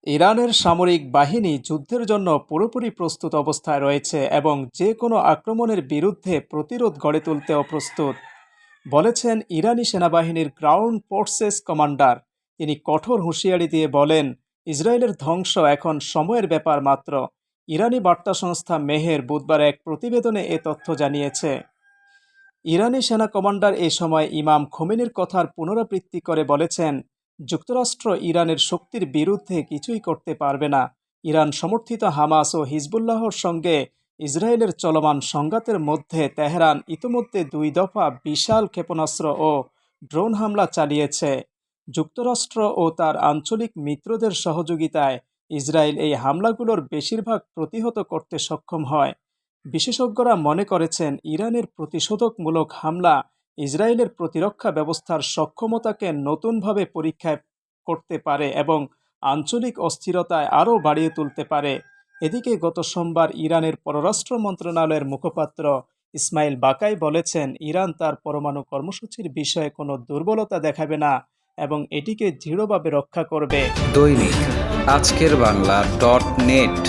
ইরানের সামরিক বাহিনী যুদ্ধের জন্য পুরোপুরি প্রস্তুত অবস্থায় রয়েছে এবং যে কোনো আক্রমণের বিরুদ্ধে প্রতিরোধ গড়ে তুলতেও প্রস্তুত, বলেছেন ইরানি সেনাবাহিনীর গ্রাউন্ড ফোর্সেস কমান্ডার। তিনি কঠোর হুঁশিয়ারি দিয়ে বলেন, ইসরায়েলের ধ্বংস এখন সময়ের ব্যাপার মাত্র। ইরানি বার্তা সংস্থা মেহের বুধবার এক প্রতিবেদনে এ তথ্য জানিয়েছে। ইরানি সেনা কমান্ডার এ সময় ইমাম খোমেনির কথার পুনরাবৃত্তি করে বলেছেন, যুক্তরাষ্ট্র ইরানের শক্তির বিরুদ্ধে কিছুই করতে পারবে না। ইরান সমর্থিত হামাস ও হিজবুল্লাহর সঙ্গে ইসরায়েলের চলমান সংঘাতের মধ্যে তেহরান ইতোমধ্যে 2 দফা বিশাল ক্ষেপণাস্ত্র ও ড্রোন হামলা চালিয়েছে। যুক্তরাষ্ট্র ও তার আঞ্চলিক মিত্রদের সহযোগিতায় ইসরায়েল এই হামলাগুলোর বেশিরভাগ প্রতিহত করতে সক্ষম হয়। বিশেষজ্ঞরা মনে করেছেন, ইরানের প্রতিশোধকমূলক হামলা ইসরায়েলের প্রতিরক্ষা ব্যবস্থার সক্ষমতাকে নতুনভাবে পরীক্ষা করতে পারে এবং আঞ্চলিক অস্থিরতায় আরও বাড়িয়ে তুলতে পারে। এদিকে গত সোমবার ইরানের পররাষ্ট্র মন্ত্রণালয়ের মুখপাত্র ইসমাইল বাকাই বলেছেন, ইরান তার পরমাণু কর্মসূচির বিষয়ে কোনো দুর্বলতা দেখাবে না এবং এটিকে দৃঢ়ভাবে রক্ষা করবে। দৈনিক আজকের বাংলা .net